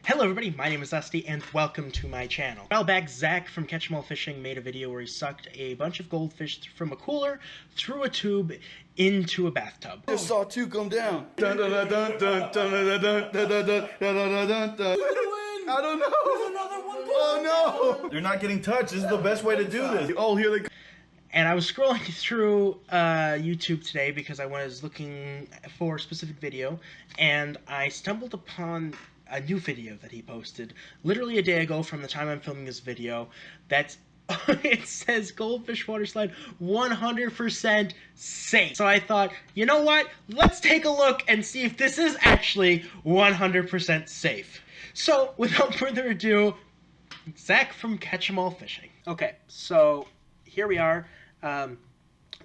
Hello everybody, my name is Dusty, and welcome to my channel. A while back, Zach from Catch 'Em All Fishing made a video where he sucked a bunch of goldfish from a cooler through a tube into a bathtub. I just saw two come down. I don't know. Oh no! They're not getting touched. This is the best way to do this. Oh, here they come. And I was scrolling through YouTube today because I was looking for a specific video, and I stumbled upon a new video that he posted literally a day ago from the time I'm filming this video. That's it says goldfish water slide 100% safe. So I thought, you know what? Let's take a look and see if this is actually 100% safe. So without further ado, Zach from Catch 'Em All Fishing. Okay, so here we are.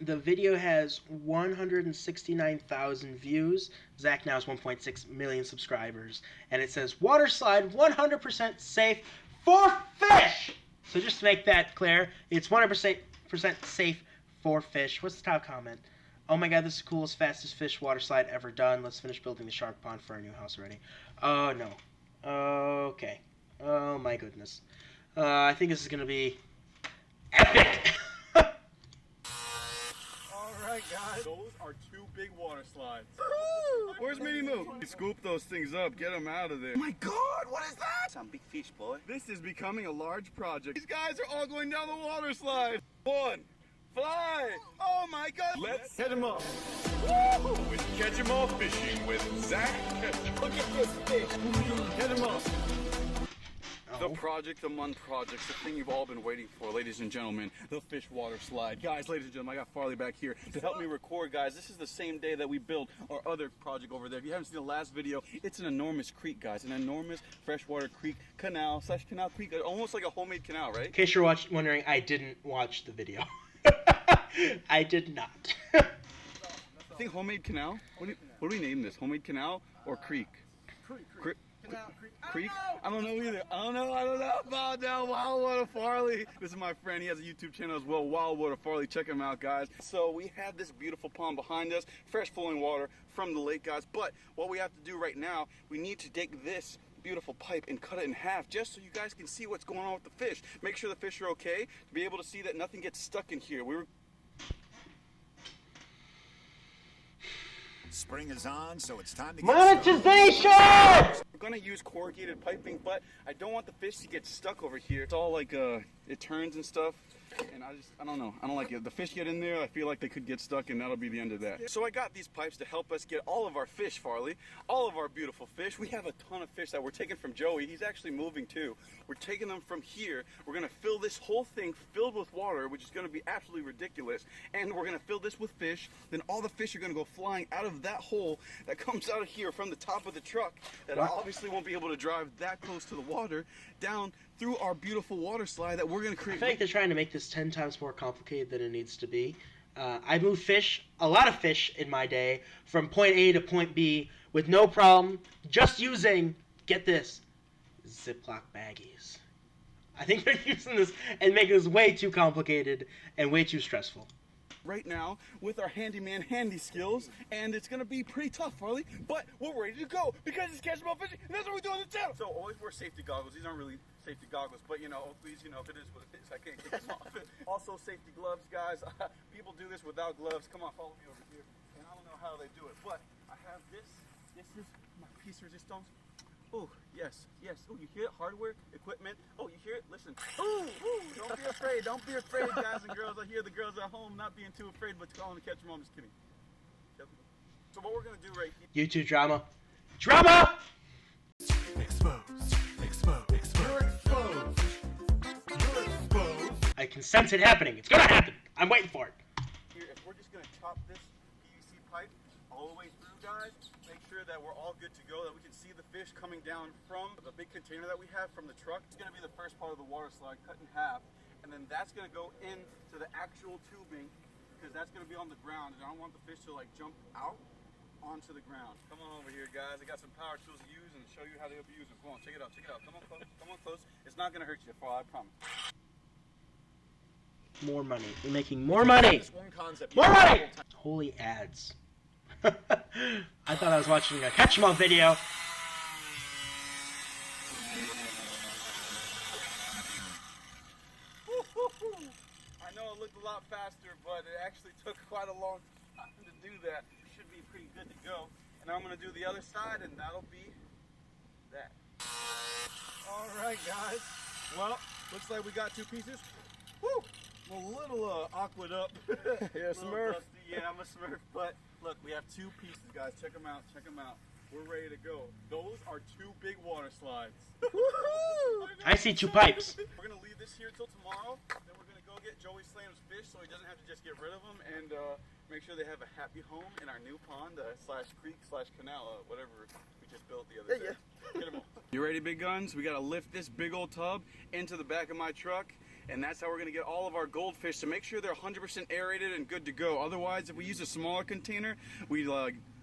The video has 169,000 views. Zach now has 1.6 million subscribers. And it says, water slide 100% safe for fish! So just to make that clear, it's 100% safe for fish. What's the top comment? Oh my god, this is the coolest, fastest fish water slide ever done. Let's finish building the shark pond for our new house already. Oh no. Okay. Oh my goodness. I think this is going to be epic! Alright guys, those are two big water slides. Where's Minnie Moo? Scoop those things up, get them out of there. Oh my god, what is that? Some big fish, boy. This is becoming a large project. These guys are all going down the water slide. One, fly. Oh my god. Let's catch 'em all. With Catch 'Em All Fishing with Zach. Look at this fish. Catch 'em all. The project among projects, the thing you've all been waiting for, ladies and gentlemen, the fish water slide. Guys, ladies and gentlemen, I got Farley back here to help me record, guys. This is the same day that we built our other project over there. If you haven't seen the last video, it's an enormous creek, guys. An enormous freshwater creek, canal creek, almost like a homemade canal, right? In case you're wondering, I didn't watch the video. I did not. I think homemade canal? What do we name this? Homemade canal or creek? Creek? I don't know either. I don't know about that. Wildwater Farley. This is my friend. He has a YouTube channel as well, Wildwater Farley. Check him out, guys. So we have this beautiful pond behind us, fresh flowing water from the lake, guys. But what we have to do right now, we need to take this beautiful pipe and cut it in half just so you guys can see what's going on with the fish. Make sure the fish are okay, to be able to see that nothing gets stuck in here. Spring is on, so it's time to get Monetization! We're gonna use corrugated piping, but I don't want the fish to get stuck over here. It's all like it turns and stuff, and I don't know. I don't like it. The fish get in there, I feel like they could get stuck, and that'll be the end of that. So I got these pipes to help us get all of our fish, Farley, all of our beautiful fish. We have a ton of fish that we're taking from Joey. He's actually moving too. We're taking them from here. We're gonna fill this whole thing filled with water, which is gonna be absolutely ridiculous, and we're gonna fill this with fish. Then all the fish are gonna go flying out of that hole that comes out of here from the top of the truck that obviously won't be able to drive that close to the water down through our beautiful water slide that we're going to create. I feel like they're trying to make this 10 times more complicated than it needs to be. I moved fish, a lot of fish in my day, from point A to point B with no problem, just using, get this, Ziploc baggies. I think they're using this and making this way too complicated and way too stressful. Right now with our handyman handy skills, and it's gonna be pretty tough, Farley, but we're ready to go because it's Catch 'Em All Fishing, and that's what we do on the channel. So always wear safety goggles. These aren't really safety goggles, but you know, please, you know, if it is what it is, I can't get this off. Also safety gloves, guys. People do this without gloves. Come on, follow me over here. And I don't know how they do it, but I have this. This is my piece de resistance. Oh, yes, yes. Oh, you hear it? Hardware, equipment. Oh, you hear it? Listen. Ooh, ooh, don't be afraid. Don't be afraid, guys and girls. I hear the girls at home not being too afraid, but calling to catch them all. I'm just kidding. So what we're going to do right here. YouTube drama. Drama! Exposed. Exposed. Exposed. You're exposed. You're exposed. I can sense it happening. It's gonna happen. I'm waiting for it. Here, if we're just going to chop this PVC pipe all the way through, guys, make sure that we're all good to go, that we can see the fish coming down from the big container that we have from the truck. It's going to be the first part of the water slide cut in half, and then that's going to go into the actual tubing because that's going to be on the ground, and I don't want the fish to like jump out onto the ground. Come on over here, guys. I got some power tools to use and show you how they'll be used. Come on, check it out, check it out. Come on close, come on close. It's not going to hurt you, I promise. More money. We're making more money. This one concept. More money. Holy ads. I thought I was watching a Catch 'Em All video. a lot faster, but it actually took quite a long time to do that. Should be pretty good to go. And I'm gonna do the other side, and that'll be that. All right, guys. Well, looks like we got 2 pieces. Woo! A little awkward up. Yeah, Smurf. Dusty. Yeah, I'm a Smurf. But look, we have 2 pieces, guys. Check them out. Check them out. We're ready to go. Those are 2 big water slides. I see 2 pipes. We're gonna leave this here till tomorrow. Then we're gonna go get Joey Slam's fish, so he doesn't have to just get rid of them, and make sure they have a happy home in our new pond slash creek slash canal, whatever we just built the other day. Get 'em all. You ready, big guns? We gotta lift this big old tub into the back of my truck. And that's how we're going to get all of our goldfish to make sure they're 100% aerated and good to go. Otherwise, if we use a smaller container, we'd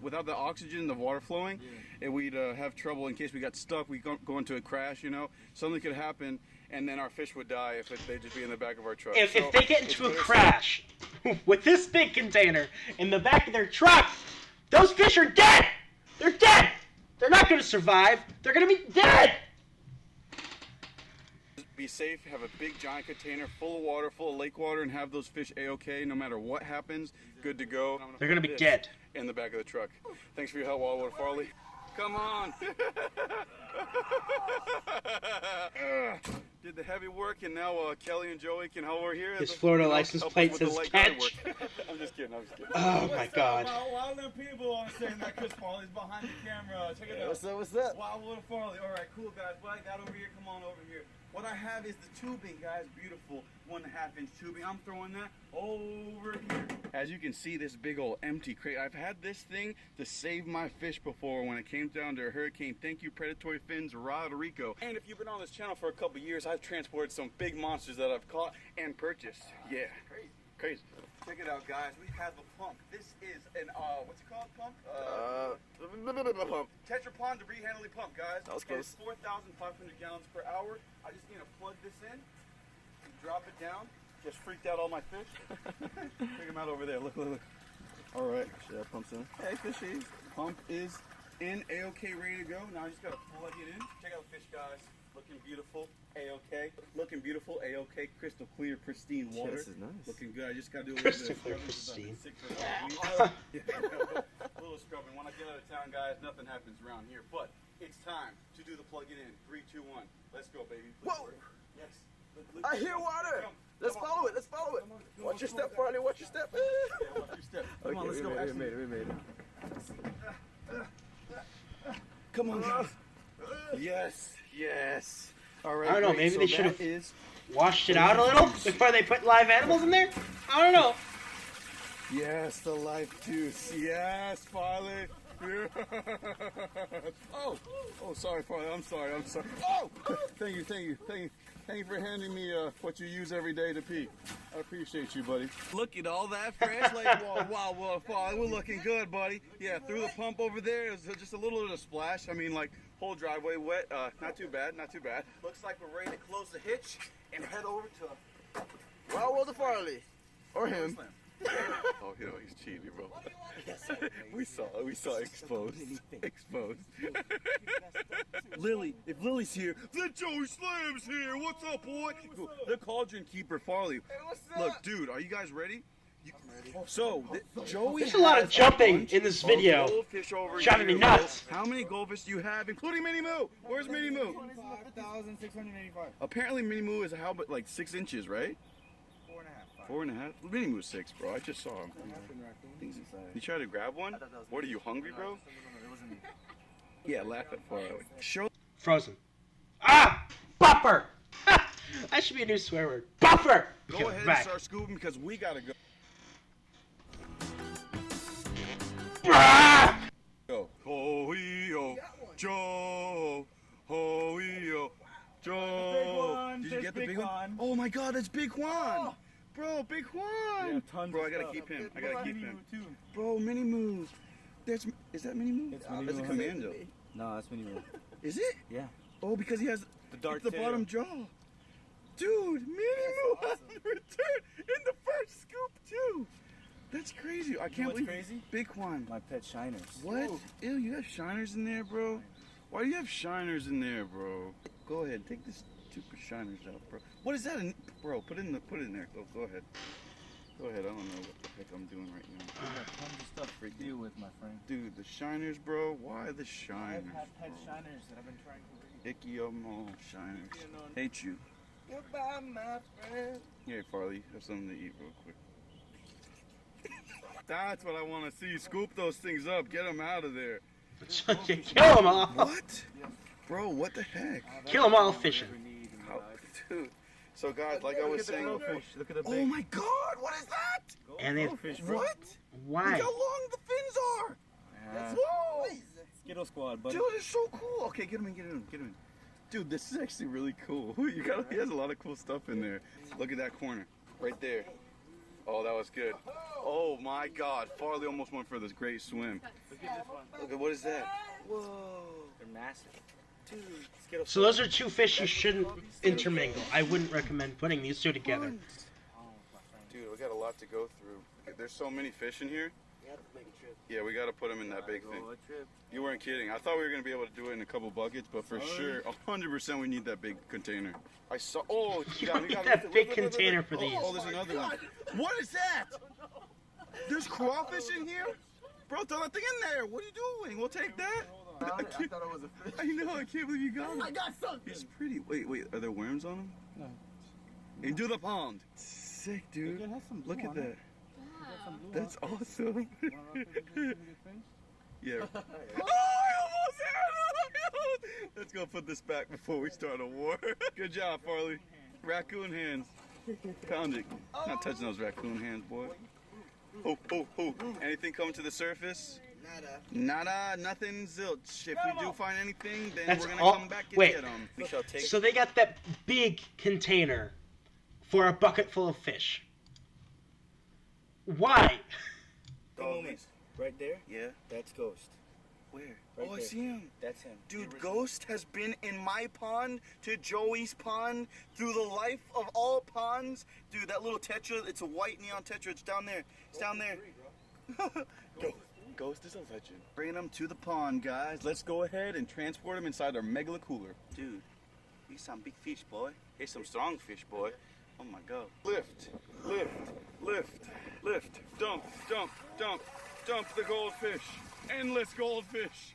without the oxygen and the water flowing, and we'd have trouble in case we got stuck. We go into a crash, you know. Something could happen, and then our fish would die if they'd just be in the back of our truck. If they get into a crash with this big container in the back of their truck, those fish are dead! They're dead! They're not going to survive. They're going to be dead! Be safe, have a big giant container full of water, full of lake water, and have those fish A-okay no matter what happens. Good to go. They're going to be dead. In the back of the truck. Thanks for your help, Wildwater Farley. Come on. Did the heavy work, and now Kelly and Joey can help over here. His Florida license plate says catch. I'm just kidding. Oh my God. Wild little people are saying that Chris Farley's behind the camera. Check it out. What's up? What's up? Wildwater Farley. All right, cool guys. What I got over here? Come on over here. What I have is the tubing, guys. Beautiful 1.5-inch tubing. I'm throwing that over here. As you can see, this big old empty crate. I've had this thing to save my fish before when it came down to a hurricane. Thank you, Predatory Fins, Rodrigo. And if you've been on this channel for a couple years, I've transported some big monsters that I've caught and purchased. Yeah, crazy. Check it out, guys. We have a pump. This is an what's it called? Pump? Pump. Tetra Pond debris handling pump, guys. That was close. It's 4,500 gallons per hour. I just need to plug this in and drop it down. Just freaked out all my fish. Check them out over there. Look. All right. Shit, that pump's in. Hey, fishies. Pump is in, A-okay, ready to go. Now I just gotta plug it in. Check out the fish, guys. Looking beautiful, A-okay. Looking beautiful, A-okay. Crystal clear, pristine water. This is nice. Looking good. I just gotta do a little Crystal bit clear, of pristine. A little scrubbing. When I get out of town, guys, nothing happens around here. But it's time to do the plug it in. 3, 2, 1. Let's go, baby. Whoa! Yes. I hear water. Let's follow it. Let's follow it. Watch your step, Farley. Watch your step. Yeah, watch your step. Come on, let's go. We made it. Come on, guys. Yes. All right. I don't know, great. maybe So they should that have is washed it out a little before they put live animals in there? I don't know. yes, the life juice. Yes, Farley. Yes. Oh, sorry, Farley. I'm sorry. Oh, thank you for handing me what you use every day to pee. I appreciate you, buddy. Look at all that fresh lake water. Wow, Farley, we're looking good, buddy. Yeah, through the pump over there is just a little bit of splash. I mean, like, whole driveway wet. Not too bad. Looks like we're ready to close the hitch and head over to Wildwater Farley. Or him. Oh, you know, he's cheating, bro. we saw exposed. Lily, if Lily's here, then Joey Slam's here. What's up, boy? The Cauldron Keeper Farley. Look, dude, are you guys ready? So, Joey There's a lot of has jumping bunch in this of video. goldfish over Driving me here, nuts. bro. How many goldfish do you have, including Mini Moo? Where's Mini Moo? 5,685. Apparently, Mini Moo is how, but like 6 inches, right? 4.5. 4.5. Mini Moo's 6, bro. I just saw him. You tried to grab one? What are you, hungry, bro? Yeah, laugh at Farley. Show. Frozen. Ah! Buffer! That should be a new swear word. Buffer! Go Okay, ahead and back. start scooping because we gotta go. Ah! Go. Ho-ee-oh, Joe. Ho-ee-oh, Joe. Did you get the big one? Oh my God, that's Big Juan. Bro, Big Juan. Bro, I gotta keep him. Bro, Mini Moo. Is that Mini Moo? That's a commando. No, that's Mini Moo. Is it? Yeah. Oh, because he has The dark the tail. bottom jaw. Dude, Mini Moo has returned in the first scoop too. That's crazy. I can't what's believe crazy? Big Juan. My pet shiners. What? Ew, you have shiners in there, bro? Why do you have shiners in there, bro? Go ahead, take this stupid shiners out, bro. What is that? Bro, put it in there. Go ahead. Go ahead, I don't know what the heck I'm doing right now. I got tons of stuff to deal with, my friend. Dude, the shiners, bro. Why the shiners? I've had pet bro? shiners that I've been trying to read. Icky of 'em all, shiners. Hate you. Goodbye, my friend. Here, Farley, have something to eat real quick. That's what I want to see. Scoop those things up. Get them out of there. Kill them all. What? Bro, what the heck? Kill them all fishing. How, dude. So, guys, like I was saying. Look at the Oh big my God! What is that? And they, goldfish, bro. What? why? Look how long the fins are. Whoa! Skittle squad, buddy. Dude, it's so cool. Okay, get him in, get him in, get him in. Dude, this is actually really cool. You got, he has a lot of cool stuff in there. Look at that corner, right there. Oh, that was good. Oh my God, Farley almost went for this great swim. Look at this one. Look at, what is that? Whoa. They're massive. Dude, Skittle So those are two fish you shouldn't intermingle. I wouldn't recommend putting these two together. Dude, we got a lot to go through. There's so many fish in here. Yeah, we got to put them in that big thing. You weren't kidding. I thought we were going to be able to do it in a couple buckets, but for sure, 100% we need that big container. I saw, oh, You don't need that big container for these. Oh, there's another one. What is that? There's crawfish in here? Bro, throw that thing in there. What are you doing? We'll take that. I thought it was a fish. I know, I can't believe you got it. I got something. It's pretty. Wait, are there worms on them? No. Into the pond. Sick, dude. It has some blue Look at on that. it. That's awesome. Yeah. Oh, I almost had it! Let's go put this back before we start a war. Good job, Farley. Raccoon hands. Pound it. Not touching those raccoon hands, boy. Oh, oh, oh. Anything coming to the surface? Nada, nothing, zilch. If we do find anything, then That's we're gonna all- come back and wait. get them. We shall take. So they got that big container for a bucket full of fish. Why? Goldfish. Right there, Yeah. that's Ghost. Where? Right Oh, I there. see him. That's him. Dude, Ghost has been in my pond to Joey's pond through the life of all ponds. Dude, that little tetra, it's a white neon tetra. It's down there. It's down there. Ghost is a legend. Bringing them to the pond, guys. Let's go ahead and transport them inside our megala cooler. Dude, these some big fish, boy. Here's some strong fish, boy. Oh my God. Lift, lift, lift, lift. Dump, dump, dump, dump the goldfish. Endless goldfish.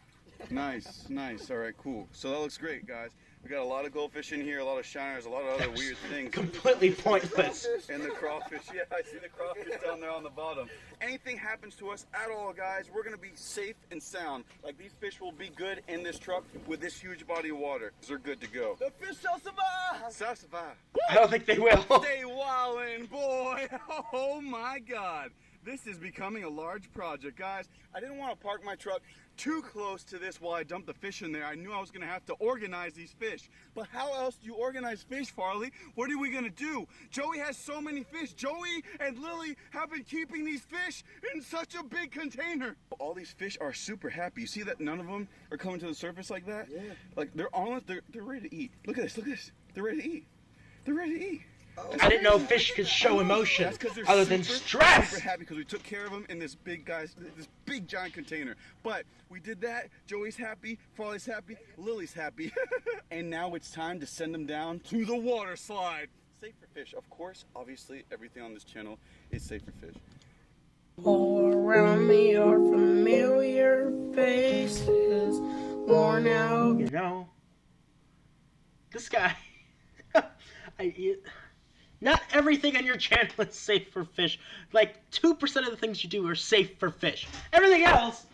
Nice, nice. All right, cool. So that looks great, guys. We got a lot of goldfish in here, a lot of shiners, a lot of other weird things. Completely pointless. And the crawfish. Yeah, I see the crawfish down there on the bottom. Anything happens to us at all, guys, we're going to be safe and sound. Like, these fish will be good in this truck with this huge body of water. They're good to go. The fish shall survive. Sassafras. I don't think they will. Stay wildin', boy. Oh, my God. This is becoming a large project, guys. I didn't want to park my truck too close to this while I dumped the fish in there. I knew I was going to have to organize these fish. But how else do you organize fish, Farley? What are we going to do? Joey has so many fish. Joey and Lily have been keeping these fish in such a big container. All these fish are super happy. You see that none of them are coming to the surface like that? Yeah. Like, they're ready to eat. Look at this, look at this. They're ready to eat. They're ready to eat. I didn't know fish could show emotion That's 'cause they're other than super stress. happy because we took care of them in this big giant container. But we did that. Joey's happy, Farley's happy, Lily's happy, and now it's time to send them down to the water slide. Safe for fish, of course. Obviously, everything on this channel is safe for fish. All around me are familiar faces, worn out. You know, this guy. Not everything on your channel is safe for fish. Like 2% of the things you do are safe for fish. Everything else.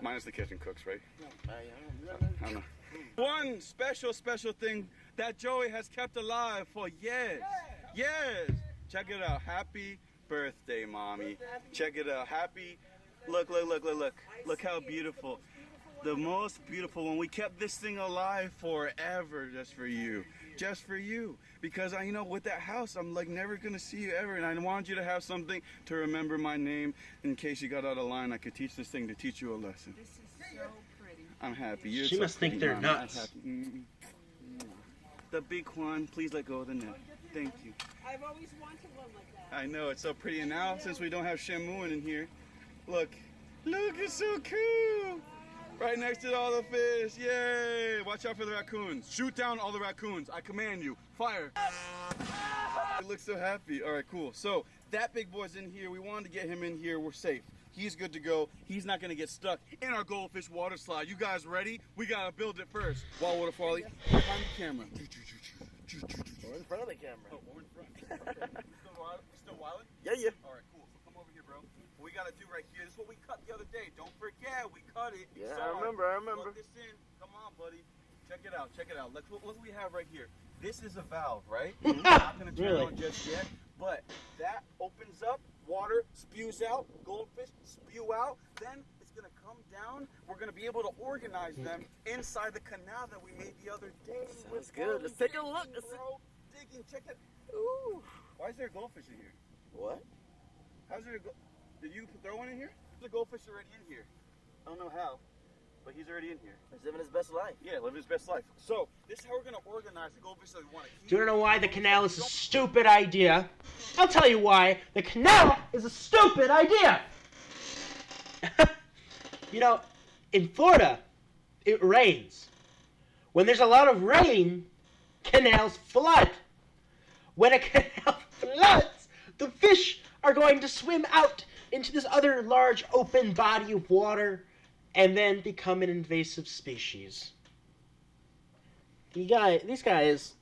Minus the kitchen cooks, right? I don't know. One special thing that Joey has kept alive for years. Years. Check it out. Happy birthday, Mommy. Check it out. Happy. Look. Look how beautiful. The most beautiful one. We kept this thing alive forever just for you. Just for you. Because you know, with that house, I'm like never gonna see you ever, and I wanted you to have something to remember my name in case you got out of line. I could teach this thing to teach you a lesson. This is so pretty. I'm happy. You're She so must think pretty, they're Mommy. I'm nuts. happy. The big one, please let go of the net. Thank you. I've always wanted one like that. I know, it's so pretty. And now, since we don't have Shamuin in here, look, it's so cool. Right next to all the fish. Yay! Watch out for the raccoons. Shoot down all the raccoons. I command you. Fire. He looks so happy. All right, cool. So that big boy's in here. We wanted to get him in here. We're safe. He's good to go. He's not gonna get stuck in our goldfish water slide. You guys ready? We gotta build it first. Wild Water Farley, behind the camera. We're in front of the camera. Oh, we're in front. Still wilding? Yeah, yeah. All right, cool. So come over here, bro. What we gotta do right here. This is what we cut the other day. Don't forget, we cut it. You Yeah, saw I remember. Plug this in. Come on, buddy. Check it out. Check it out. Look what we have right here. This is a valve, right? We're not gonna turn it on just yet, but that opens up. Water spews out, goldfish spew out, then it's gonna come down. We're gonna be able to organize them inside the canal that we made the other day. Sounds good. Let's take a look. Digging, check it. Ooh. Why is there a goldfish in here? What? How's there did you throw one in here? There's a goldfish already in here. I don't know how, but he's already in here. He's living his best life. Yeah, living his best life. So this is how we're gonna organize the goldfish that we want to keep. Do you know why the canal is a stupid idea? I'll tell you why. The canal is a stupid idea. You know, in Florida, it rains. When there's a lot of rain, canals flood. When a canal floods, the fish are going to swim out into this other large open body of water and then become an invasive species. These guys,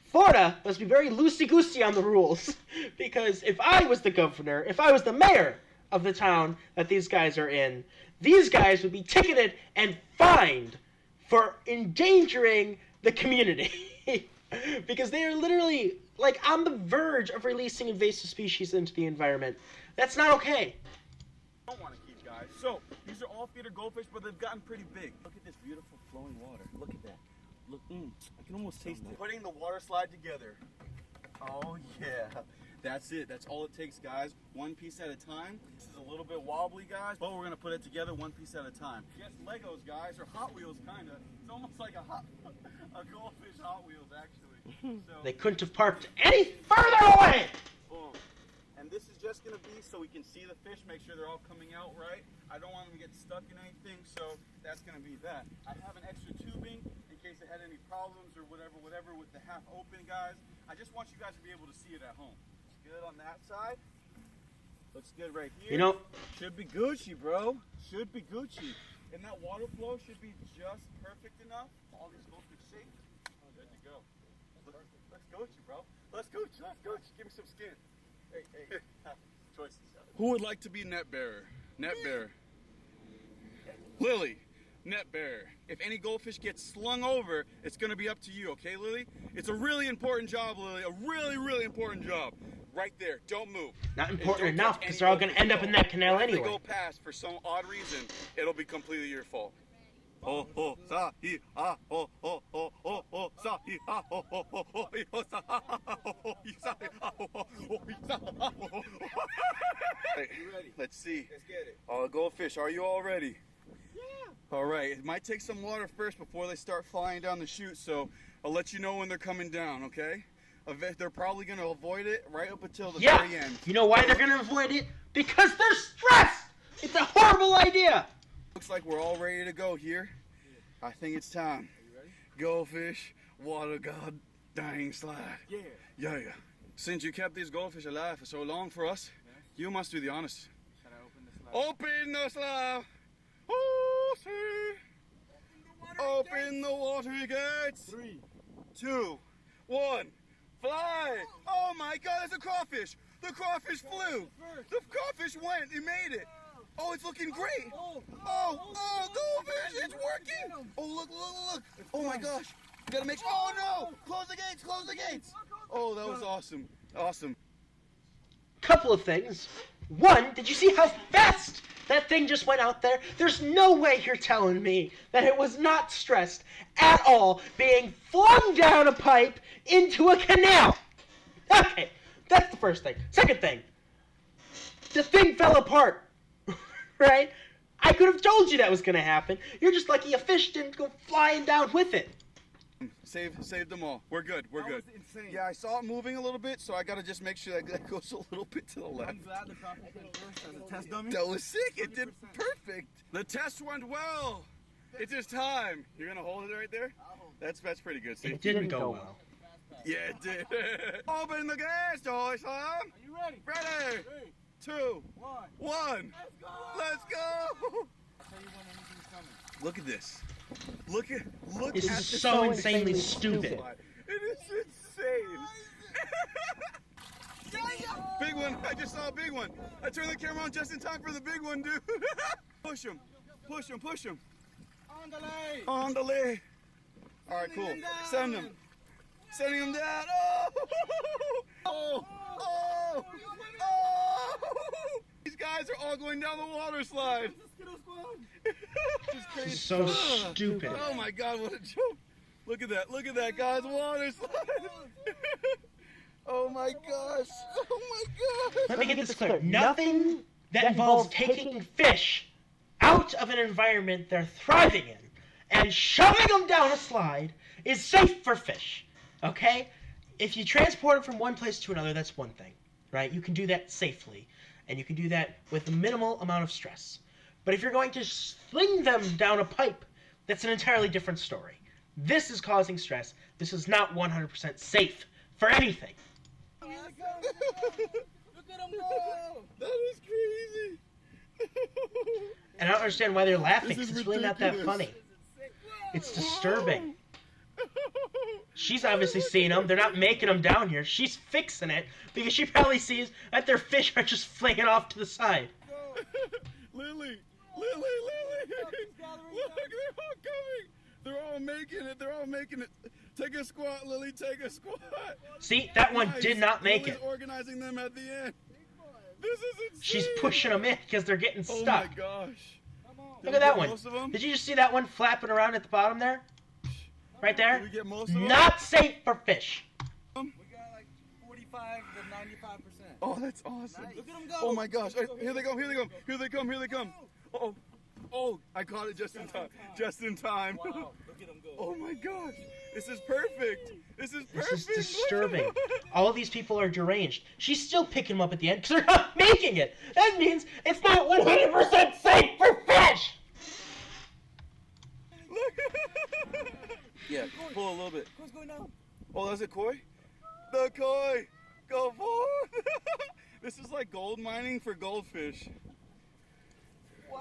Florida must be very loosey-goosey on the rules, because if I was the governor, if I was the mayor of the town that these guys are in, these guys would be ticketed and fined for endangering the community. Because they are literally, like, on the verge of releasing invasive species into the environment. That's not okay. Don't want to keep, guys. So these are all feeder goldfish, but they've gotten pretty big. Look at this beautiful flowing water. Look at that. Look, I can almost taste it. Putting the water slide together. Oh yeah, that's it. That's all it takes, guys. One piece at a time. This is a little bit wobbly, guys, but we're gonna put it together one piece at a time. Yes, Legos, guys, or Hot Wheels, kinda. It's almost like a goldfish Hot Wheels, actually. So They couldn't have parked any further away! boom. And this is just gonna be so we can see the fish, make sure they're all coming out right. I don't want them to get stuck in anything, so that's gonna be that. I have an extra tubing in case it had any problems or whatever with the half open, guys. I just want you guys to be able to see it at home. It's good on that side. Looks good right here. You know, should be Gucci, bro. Should be Gucci. And that water flow should be just perfect enough. All these goldfish safe. Good to go. Let's Gucci, bro. Let's Gucci. Let's Gucci. Give me some skin. Hey. Choices. Who would like to be net bearer? Net bearer. Lily, net bearer. If any goldfish gets slung over, it's going to be up to you, okay, Lily? It's a really important job, Lily. A really, really important job. Right there. Don't move. not And important don't enough, touch because any they're all going to goldfish end at up in all. that canal If they anyway. go past for some odd reason, it'll be completely your fault. Oh, sa, hi, ah, oh, sa, hi, ah, sa, Let's see. Let's get it. Oh, goldfish, are you all ready? Yeah. All right. It might take some water first before they start flying down the chute, so I'll let you know when they're coming down, okay? They're probably going to avoid it right up until the very end. You know why they're going to avoid it? Because they're stressed! It's a horrible idea! Looks like we're all ready to go here. Yeah. I think it's time. Are you ready? Goldfish, water god, dying slide. Yeah. Yeah. Since you kept these goldfish alive for so long for us, you must do the honors. Should I open the slide? Open the slide. Oh, see. Open the water gates. 3, 2, 1. Fly! Oh my God, there's a crawfish! The crawfish flew! The crawfish went, it made it! Oh, it's looking great! Oh, goldfish, it's working! Oh, look! Oh my gosh! You gotta make sure. Oh no! Close the gates! Oh, that was awesome. Awesome. Couple of things. One, did you see how fast that thing just went out there? There's no way you're telling me that it was not stressed at all being flung down a pipe into a canal. Okay, that's the first thing. Second thing, the thing fell apart, right? I could have told you that was going to happen. You're just lucky a fish didn't go flying down with it. Saved them all. We're good. That was insane. Yeah, I saw it moving a little bit, so I gotta just make sure that goes a little bit to the left. I'm glad the crawfish went first as a test dummy. That was sick. It did perfect. The test went well. It's just time. You're gonna hold it right there. That's pretty good. See? It didn't go well. Yeah, it did. Open the gas, Joyce. Are you ready? Ready. 3, 2, 1. Let's go. I'll tell you when anything's coming. Look at this. Look at This at is this. so insanely stupid. It is insane. Big one. I just saw a big one. I turned the camera on just in time for the big one, dude. Push him. Push him. Push him. On the leg. On the leg. All right, cool. Send him. Sending him down. Oh! Oh! Oh! Oh! These guys are all going down the water slide. This is so stupid. Oh my God, what a joke. Look at that. Look at that, guys. Water slide. Oh my gosh. Oh my gosh. Let me get this clear. Nothing that involves taking fish out of an environment they're thriving in and shoving them down a slide is safe for fish. Okay? If you transport them from one place to another, that's one thing, right? You can do that safely, and you can do that with a minimal amount of stress. But if you're going to sling them down a pipe, that's an entirely different story. This is causing stress. This is not 100% safe for anything. Look at him go. That is crazy. And I don't understand why they're laughing. This is It's really not that ridiculous. funny. It's disturbing. She's obviously seeing them. They're not making them down here. She's fixing it because she probably sees that their fish are just flinging off to the side. Lily. Look, they're all coming. They're all making it. They're all making it. Take a squat, Lily. Take a squat. See, that one Nice. did not make Lily's it. organizing them at the end. This is insane. She's pushing them in because they're getting Oh stuck. my gosh. Look at that one. Most of them? Did you just see that one flapping around at the bottom there? Right Did there? we get most of them? Not safe for fish. We got like 45 to 95%. Oh, that's awesome. Look at him go. Oh my gosh. Here they come. Here they come. Here they come. Here they come. Oh. Oh, I caught it just in time. Just in time. Wow. Look at him go. Oh my gosh. This is perfect. This is perfect. This is disturbing. All of these people are deranged. She's still picking them up at the end because they're not making it. That means it's not 100% safe for fish. Look. Yeah, pull a little bit. What's going on? Oh, that's a koi? The koi! Go forward! This is like gold mining for goldfish.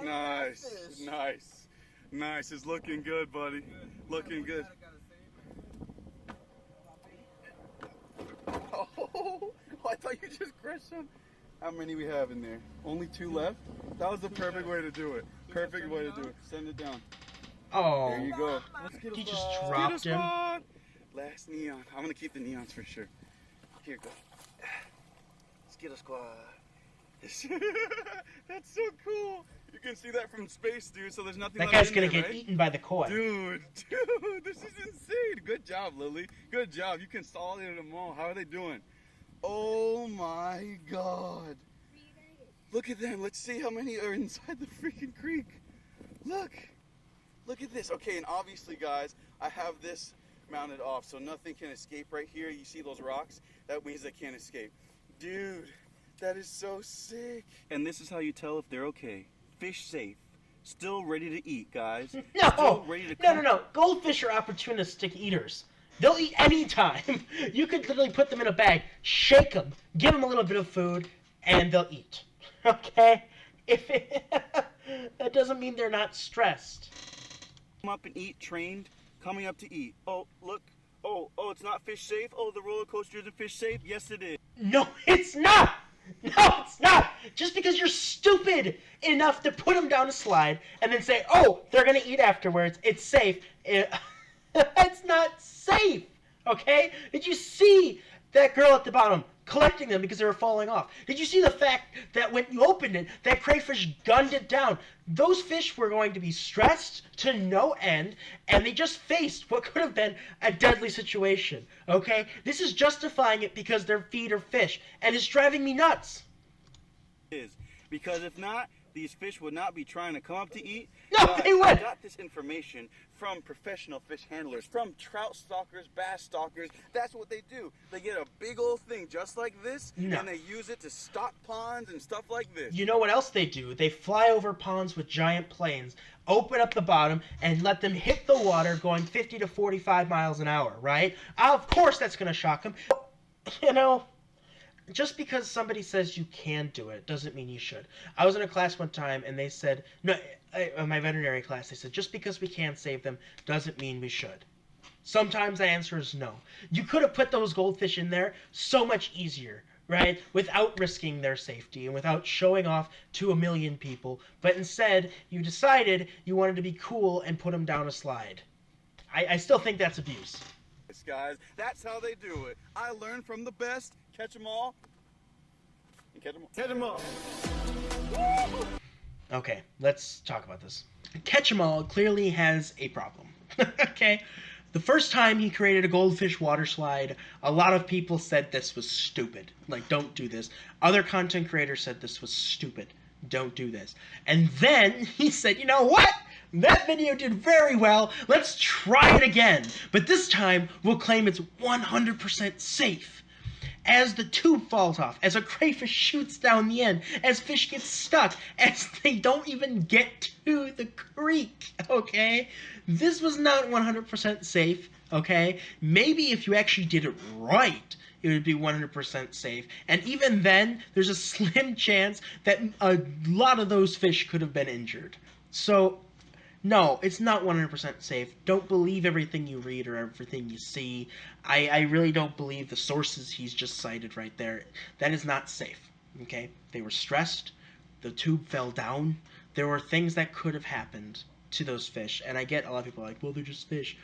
Nice. Nice. Nice. It's looking good, buddy. Looking good. Oh, I thought you just crushed them. How many we have in there? Only 2 left? That was the perfect way to do it. Perfect way to do it. Send it down. Oh, There you go. he just dropped him. Spot. Last neon. I'm gonna keep the neons for sure. Here, go. Skittle squad. That's so cool. You can see that from space, dude. So there's nothing. That left guy's in gonna there, get right? eaten by the koi. Dude, this is insane. Good job, Lily. Good job. You consolidated them all. How are they doing? Oh my God. Look at them. Let's see how many are inside the freaking creek. Look. Look at this. Okay, and obviously, guys, I have this mounted off, so nothing can escape right here. You see those rocks? That means they can't escape. Dude, that is so sick. And this is how you tell if they're okay. Fish safe. Still ready to eat, guys. No, Still ready to no. Goldfish are opportunistic eaters. They'll eat anytime. You could literally put them in a bag, shake them, give them a little bit of food, and they'll eat. Okay? That doesn't mean they're not stressed. Come up and eat, trained, coming up to eat. Oh, look. Oh, it's not fish safe? Oh, the roller coaster isn't fish safe? Yes, it is. No, it's not. No, it's not. Just because you're stupid enough to put them down a slide and then say, oh, they're going to eat afterwards, it's safe. It's not safe, okay? Did you see that girl at the bottom collecting them because they were falling off? Did you see the fact that when you opened it, that crayfish gunned it down? Those fish were going to be stressed to no end, and they just faced what could have been a deadly situation, okay? This is justifying it because their feet are fish, and it's driving me nuts. Is because if not, these fish would not be trying to come up to eat. No, Guys, they I would. got this information from professional fish handlers, from trout stalkers, bass stalkers. That's what they do. They get a big old thing just like this, No. and they use it to stock ponds and stuff like this. You know what else they do? They fly over ponds with giant planes, open up the bottom, and let them hit the water going 50 to 45 miles an hour, right? Of course that's going to shock them. You know, just because somebody says you can do it doesn't mean you should. I was in a class one time and they said, no, my veterinary class, they said, just because we can't save them doesn't mean we should. Sometimes the answer is no. You could have put those goldfish in there so much easier, right? Without risking their safety and without showing off to a million people. But instead, you decided you wanted to be cool and put them down a slide. I still think that's abuse. Guys, that's how they do it. I learned from the best. Catch them all. And catch them all. Catch them all. Okay, let's talk about this. Catch-em-all clearly has a problem. Okay? The first time he created a goldfish water slide, a lot of people said this was stupid. Like, don't do this. Other content creators said this was stupid. Don't do this. And then he said, you know what? That video did very well. Let's try it again. But this time, we'll claim it's 100% safe. As the tube falls off, as a crayfish shoots down the end, as fish get stuck, as they don't even get to the creek, okay? This was not 100% safe, okay? Maybe if you actually did it right, it would be 100% safe. And even then, there's a slim chance that a lot of those fish could have been injured. So, no, it's not 100% safe. Don't believe everything you read or everything you see. I really don't believe the sources he's just cited right there. That is not safe, okay? They were stressed. The tube fell down. There were things that could have happened to those fish. And I get a lot of people are like, well, they're just fish.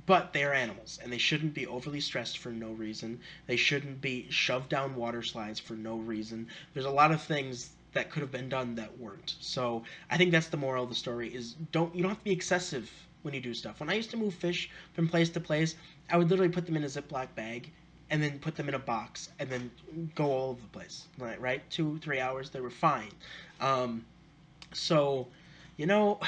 But they are animals, and they shouldn't be overly stressed for no reason. They shouldn't be shoved down water slides for no reason. There's a lot of things that could have been done that weren't. So I think that's the moral of the story is you don't have to be excessive when you do stuff. When I used to move fish from place to place, I would literally put them in a Ziploc bag and then put them in a box and then go all over the place, right? 2-3 hours, they were fine. So, you know,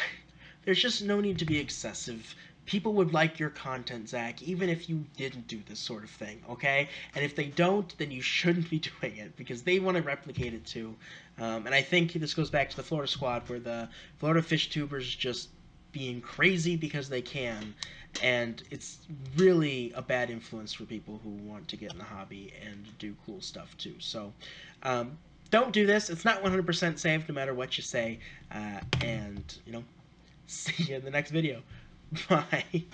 there's just no need to be excessive. People would like your content, Zach, even if you didn't do this sort of thing, okay? And if they don't, then you shouldn't be doing it, because they want to replicate it too. And I think this goes back to the Florida squad, where the Florida fish tubers just being crazy because they can, and it's really a bad influence for people who want to get in the hobby and do cool stuff too. So, don't do this. It's not 100% safe no matter what you say, and, you know, see you in the next video. Bye.